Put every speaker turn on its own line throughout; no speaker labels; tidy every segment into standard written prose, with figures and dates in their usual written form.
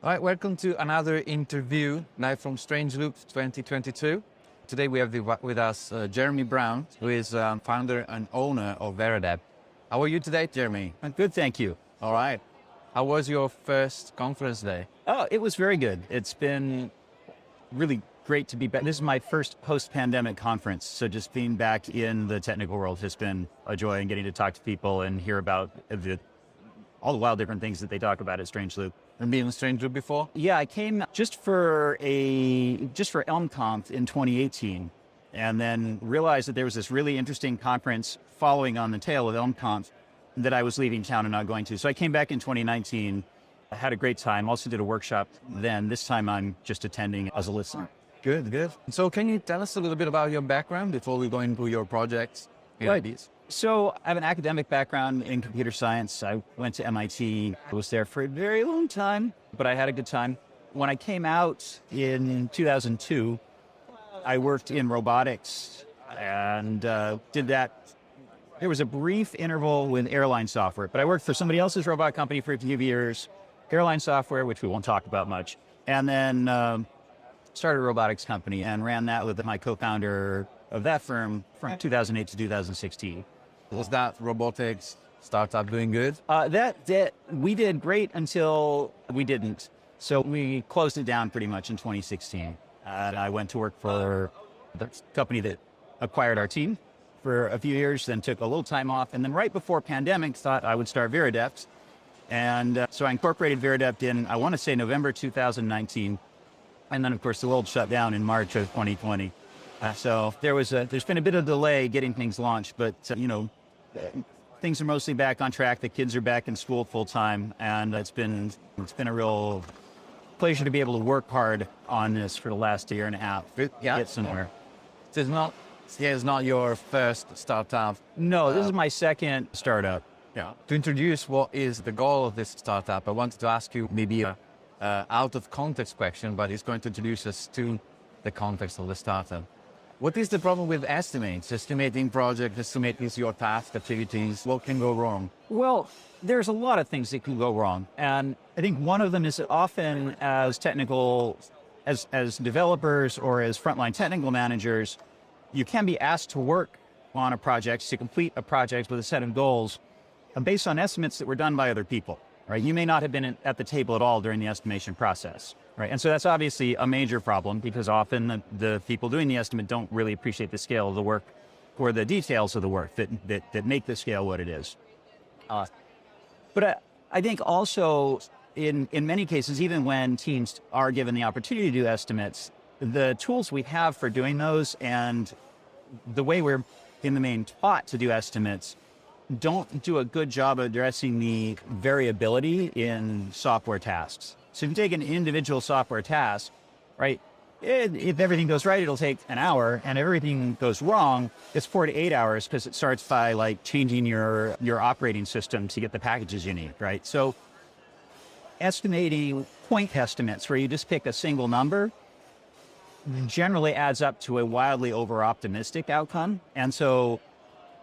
All right, welcome to another interview live from Strange Loop 2022. Today we have with us Jeremy Brown, who is founder and owner of Verodept. How are you today, Jeremy?
I'm good, thank you.
All right. How was your first conference day?
Oh, it was very good. It's been really great to be back. This is my first post-pandemic conference, so just being back in the technical world has been a joy, and getting to talk to people and hear about all the wild different things that they talk about at Strange Loop.
And been in Strange Loop before?
Yeah, I came just for ElmConf in 2018, and then realized that there was this really interesting conference following on the tail of ElmConf that I was leaving town and not going to. So I came back in 2019. I had a great time. Also did a workshop then. This time I'm just attending as a listener.
Good, good. So can you tell us a little bit about your background before we go into your projects?
Right. So I have an academic background in computer science. I went to MIT. I was there for a very long time, but I had a good time. When I came out in 2002, I worked in robotics and did that. There was a brief interval with airline software, but I worked for somebody else's robot company for a few years, airline software, which we won't talk about much, and then started a robotics company and ran that with my co-founder of that firm from 2008 to 2016.
Was that robotics startup doing good?
That we did great until we didn't. So we closed it down pretty much in 2016. And I went to work for the company that acquired our team for a few years, then took a little time off. And then right before pandemic, thought I would start Verodept. And so I incorporated Verodept in, I want to say, November 2019. And then, of course, the world shut down in March of 2020. So there's been a bit of delay getting things launched, but things are mostly back on track. The kids are back in school full time, and it's been a real pleasure to be able to work hard on this for the last year and a half.
Yeah.
Get somewhere.
It's not your first startup.
No, this is my second startup.
Yeah. To introduce what is the goal of this startup, I wanted to ask you maybe a out of context question, but it's going to introduce us to the context of the startup. What is the problem with estimates? Estimating projects, estimating your task activities, what can go wrong?
Well, there's a lot of things that can go wrong. And I think one of them is that often as as developers or as frontline technical managers, you can be asked to work on a project, to complete a project with a set of goals based on estimates that were done by other people, right? You may not have been at the table at all during the estimation process. Right. And so that's obviously a major problem, because often the people doing the estimate don't really appreciate the scale of the work or the details of the work that make the scale what it is. But I think also in many cases, even when teams are given the opportunity to do estimates, the tools we have for doing those and the way we're in the main taught to do estimates don't do a good job of addressing the variability in software tasks. So if you take an individual software task, right, if everything goes right, it'll take an hour, and if everything goes wrong, it's 4 to 8 hours, because it starts by like changing your operating system to get the packages you need, right? So estimating point estimates where you just pick a single number generally adds up to a wildly over-optimistic outcome. And so,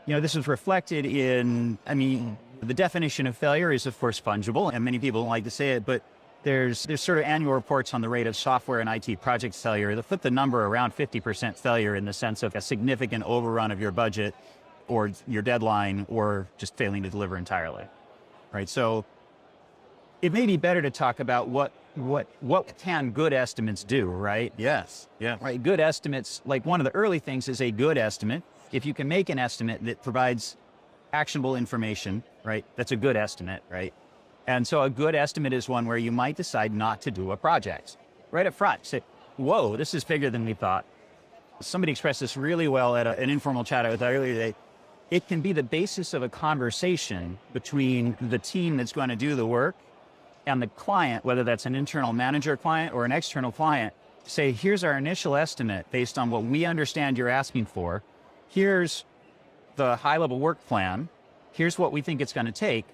this is reflected in, the definition of failure is, of course, fungible, and many people don't like to say it, but there's sort of annual reports on the rate of software and IT project failure that put the number around 50% failure, in the sense of a significant overrun of your budget or your deadline, or just failing to deliver entirely, right? So it may be better to talk about what can good estimates do, right?
Yes, yeah.
Right, good estimates, like one of the early things is a good estimate. If you can make an estimate that provides actionable information, right, that's a good estimate, right? And so a good estimate is one where you might decide not to do a project right up front. Say, whoa, this is bigger than we thought. Somebody expressed this really well at an informal chat I was at earlier today. It can be the basis of a conversation between the team that's going to do the work and the client, whether that's an internal manager client or an external client, to say, here's our initial estimate based on what we understand you're asking for. Here's the high-level work plan. Here's what we think it's going to take.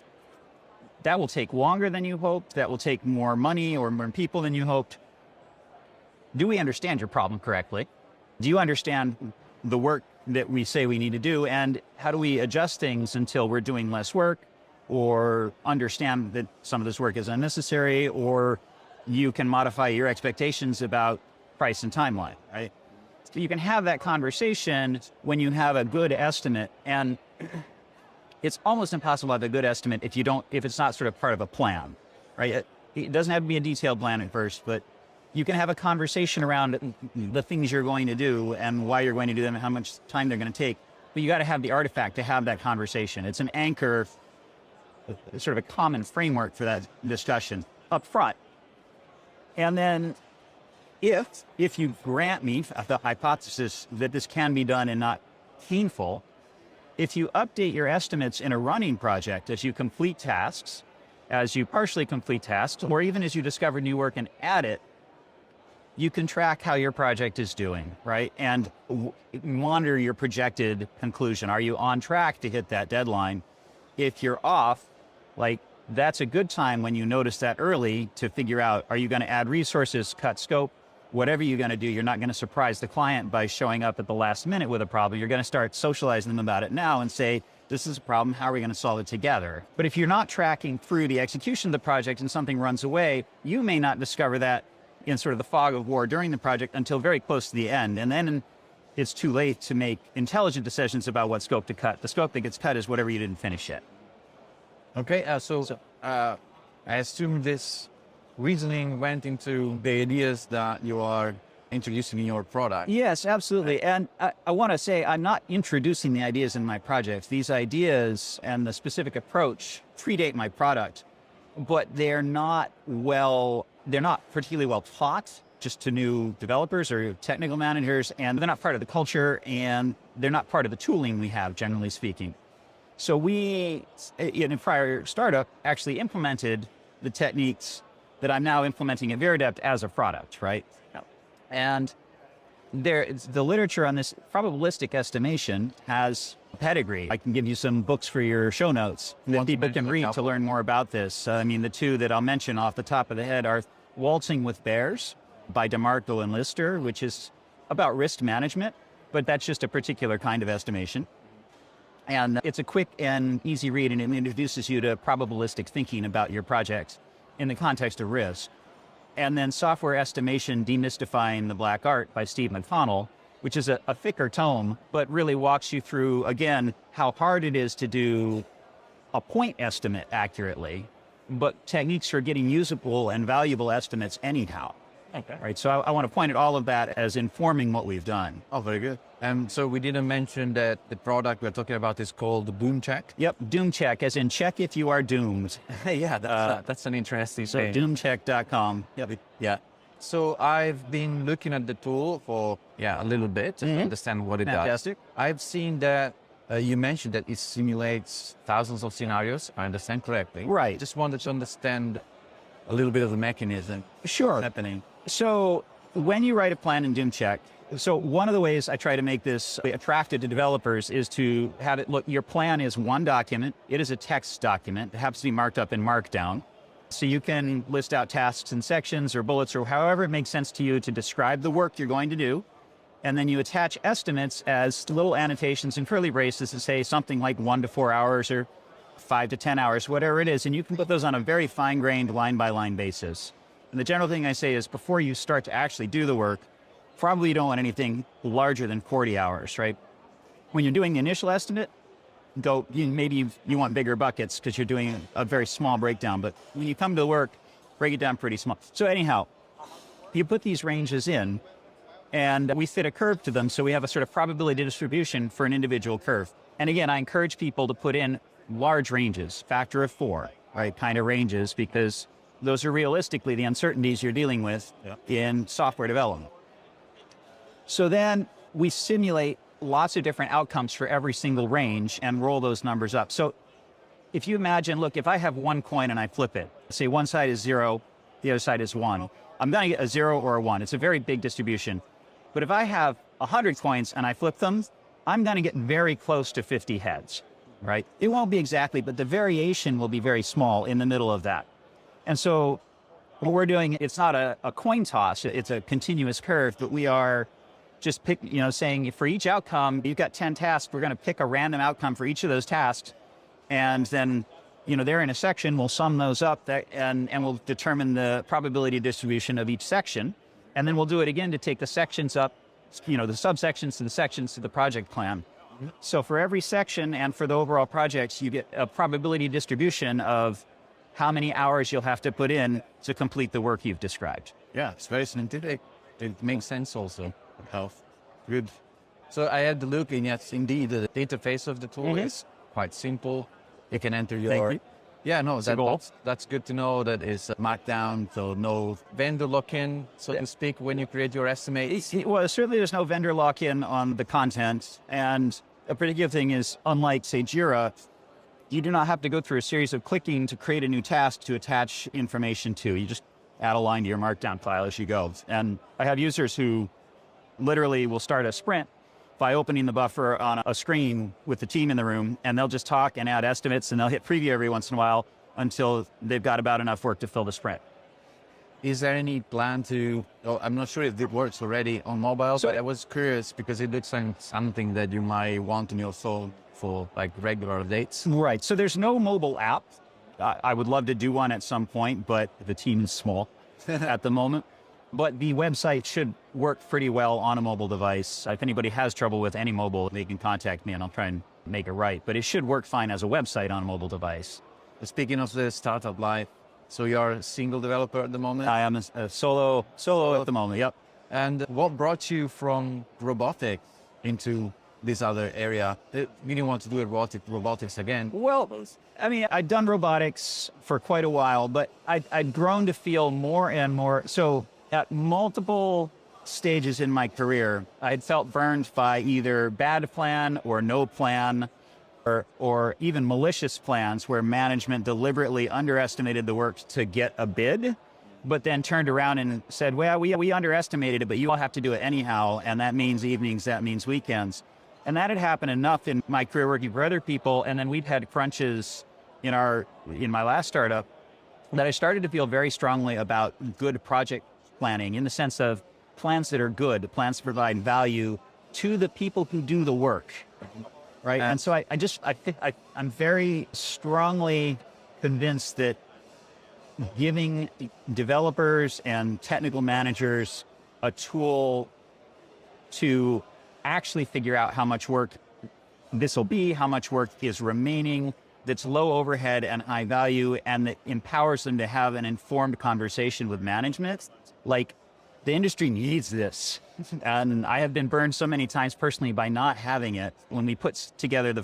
That will take longer than you hoped. That will take more money or more people than you hoped. Do we understand your problem correctly? Do you understand the work that we say we need to do? And how do we adjust things until we're doing less work, or understand that some of this work is unnecessary, or you can modify your expectations about price and timeline, right? So you can have that conversation when you have a good estimate, and it's almost impossible to have a good estimate if it's not sort of part of a plan, right? It doesn't have to be a detailed plan at first, but you can have a conversation around the things you're going to do and why you're going to do them and how much time they're going to take. But you got to have the artifact to have that conversation. It's an anchor, sort of a common framework for that discussion up front. And then if you grant me the hypothesis that this can be done and not painful, if you update your estimates in a running project as you complete tasks, as you partially complete tasks, or even as you discover new work and add it, you can track how your project is doing, right? And monitor your projected conclusion. Are you on track to hit that deadline? If you're off, like, that's a good time when you notice that early to figure out, are you going to add resources, cut scope? Whatever you're going to do, you're not going to surprise the client by showing up at the last minute with a problem. You're going to start socializing them about it now and say, this is a problem, how are we going to solve it together? But if you're not tracking through the execution of the project and something runs away, you may not discover that in sort of the fog of war during the project until very close to the end. And then it's too late to make intelligent decisions about what scope to cut. The scope that gets cut is whatever you didn't finish yet.
Okay, I assume this reasoning went into the ideas that you are introducing in your product.
Yes, absolutely. And I want to say I'm not introducing the ideas in my projects. These ideas and the specific approach predate my product, but they're not particularly well taught just to new developers or technical managers, and they're not part of the culture, and they're not part of the tooling we have, generally speaking. So we, in a prior startup, actually implemented the techniques that I'm now implementing at Veridept as a product, right? And the literature on this probabilistic estimation has a pedigree. I can give you some books for your show notes that people can read to learn more about this. I mean, the two that I'll mention off the top of the head are Waltzing with Bears by DeMarco and Lister, which is about risk management, but that's just a particular kind of estimation. And it's a quick and easy read, and it introduces you to probabilistic thinking about your projects in the context of risk. And then Software Estimation, Demystifying the Black Art by Steve McConnell, which is a thicker tome, but really walks you through, again, how hard it is to do a point estimate accurately, but techniques for getting usable and valuable estimates anyhow. Okay. Right. So I want to point at all of that as informing what we've done.
Oh, very good. So we didn't mention that the product we're talking about is called DoomCheck.
Yep, DoomCheck, as in check if you are doomed.
Yeah, that's an interesting
so
thing.
DoomCheck.com.
Yep. Yeah. So I've been looking at the tool for a little bit to understand what it
Fantastic.
does. I've seen that you mentioned that it simulates thousands of scenarios, if I understand correctly.
Right.
Just wanted to understand a little bit of the mechanism.
Sure.
Happening.
So when you write a plan in DoomCheck, so one of the ways I try to make this attractive to developers is to have it look, your plan is one document. It is a text document. It happens to be marked up in Markdown. So you can list out tasks and sections or bullets or however it makes sense to you to describe the work you're going to do. And then you attach estimates as little annotations and curly braces to say something like 1 to 4 hours or 5 to 10 hours, whatever it is. And you can put those on a very fine-grained line-by-line basis. And the general thing I say is before you start to actually do the work, probably you don't want anything larger than 40 hours, right? When you're doing the initial estimate, maybe you want bigger buckets because you're doing a very small breakdown. But when you come to the work, break it down pretty small. So anyhow, you put these ranges in, and we fit a curve to them. So we have a sort of probability distribution for an individual curve. And again, I encourage people to put in large ranges, factor of 4, right? Kind of ranges, because those are realistically the uncertainties you're dealing with in software development. So then we simulate lots of different outcomes for every single range and roll those numbers up. So if you imagine, look, if I have one coin and I flip it, say one side is 0, the other side is 1, I'm going to get a 0 or a 1. It's a very big distribution. But if I have 100 coins and I flip them, I'm going to get very close to 50 heads, right? It won't be exactly, but the variation will be very small in the middle of that. And so what we're doing, it's not a coin toss, it's a continuous curve, but we are just saying for each outcome, you've got 10 tasks, we're going to pick a random outcome for each of those tasks. And then, they're in a section, we'll sum those up and we'll determine the probability distribution of each section. And then we'll do it again to take the sections up, the subsections to the sections to the project plan. So for every section and for the overall projects, you get a probability distribution of how many hours you'll have to put in to complete the work you've described.
Yeah, it's very scientific. It makes sense also. Health. Good. So I had to look, and yes, indeed, the interface of the tool is quite simple. You can enter your...
Thank you.
Yeah, no, that's good to know. That is markdown, so no vendor lock-in, so to speak, when you create your estimates.
Well, certainly there's no vendor lock-in on the content. And a particular thing is, unlike, say, Jira, you do not have to go through a series of clicking to create a new task to attach information to. You just add a line to your markdown file as you go. And I have users who literally will start a sprint by opening the buffer on a screen with the team in the room, and they'll just talk and add estimates, and they'll hit preview every once in a while until they've got about enough work to fill the sprint.
Is there any plan to, I'm not sure if it works already on mobile, but I was curious because it looks like something that you might want on your phone for like regular updates.
Right, so there's no mobile app. I would love to do one at some point, but the team is small at the moment. But the website should work pretty well on a mobile device. If anybody has trouble with any mobile, they can contact me and I'll try and make it right. But it should work fine as a website on a mobile device.
Speaking of the startup life, so you're a single developer at the moment?
I am a solo at the moment, yep.
And what brought you from robotics into this other area? You didn't want to do robotics again?
Well, I mean, I'd done robotics for quite a while, but I'd grown to feel more and more. So at multiple stages in my career, I'd felt burned by either bad plan or no plan, or even malicious plans where management deliberately underestimated the work to get a bid, but then turned around and said, well, we underestimated it, but you all have to do it anyhow, and that means evenings, that means weekends. And that had happened enough in my career working for other people, and then we'd had crunches in my last startup that I started to feel very strongly about good project planning in the sense of plans that are good, plans that provide value to the people who do the work, right? And so I'm very strongly convinced that giving developers and technical managers a tool to actually figure out how much work this will be, how much work is remaining, that's low overhead and high value, and that empowers them to have an informed conversation with management. Like, the industry needs this. And I have been burned so many times personally by not having it. When we put together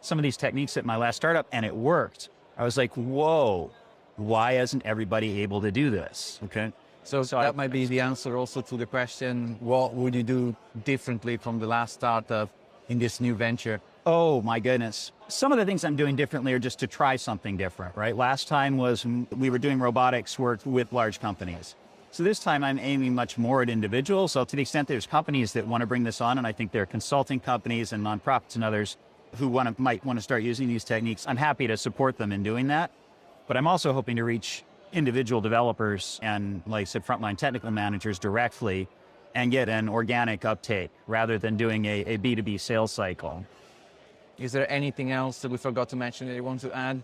some of these techniques at my last startup and it worked, I was like, whoa, why isn't everybody able to do this?
Okay. So that might be the answer also to the question, what would you do differently from the last startup in this new venture?
Oh my goodness. Some of the things I'm doing differently are just to try something different, right? Last time was we were doing robotics work with large companies. So this time I'm aiming much more at individuals. So to the extent there's companies that want to bring this on, and I think there are consulting companies and nonprofits and others who might want to start using these techniques, I'm happy to support them in doing that. But I'm also hoping to reach individual developers and, like I said, frontline technical managers directly and get an organic uptake rather than doing a B2B sales cycle.
Is there anything else that we forgot to mention that you want to add?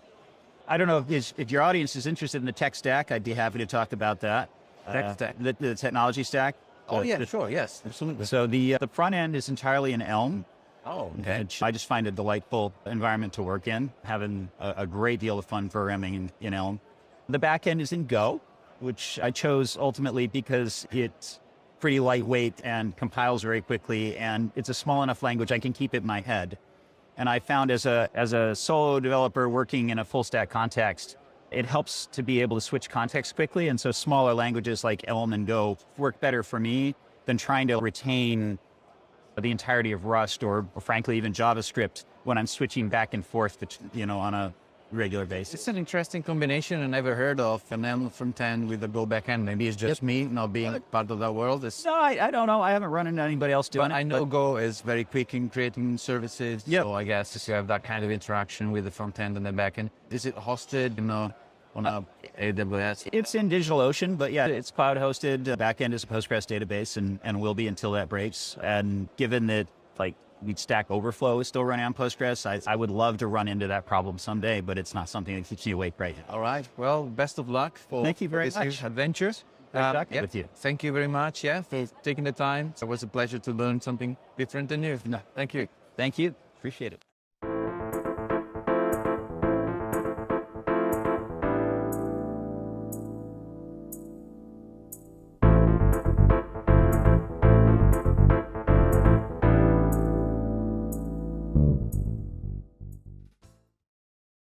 I don't know if your audience is interested in the tech stack, I'd be happy to talk about that.
Tech stack?
The technology stack.
Sure, yes, absolutely.
So the front end is entirely in Elm.
Oh, okay.
I just find a delightful environment to work in, having a great deal of fun programming in Elm. The back end is in Go, which I chose ultimately because it's pretty lightweight and compiles very quickly, and it's a small enough language I can keep it in my head. And I found as a solo developer working in a full stack context, it helps to be able to switch context quickly. And so smaller languages like Elm and Go work better for me than trying to retain the entirety of Rust or frankly, even JavaScript when I'm switching back and forth, on a regular basis.
It's an interesting combination I never heard of, an Elm front end with a Go backend. Maybe it's just me not being part of that world.
No, I don't know. I haven't run into anybody else doing it.
I know Go is very quick in creating services.
Yep.
So I guess if you have that kind of interaction with the front end and the back end, is it hosted on AWS?
It's in DigitalOcean, but yeah, it's cloud hosted. Backend is a Postgres database and will be until that breaks. And given that Stack Overflow is still running on Postgres. I would love to run into that problem someday, but it's not something that keeps me awake right now.
All right. Well, best of luck for
Thank you very
this
much.
new adventure.
Nice talking with you.
Thank you very much, for taking the time. It was a pleasure to learn something different and new.
No,
Thank you.
Thank you. Appreciate it.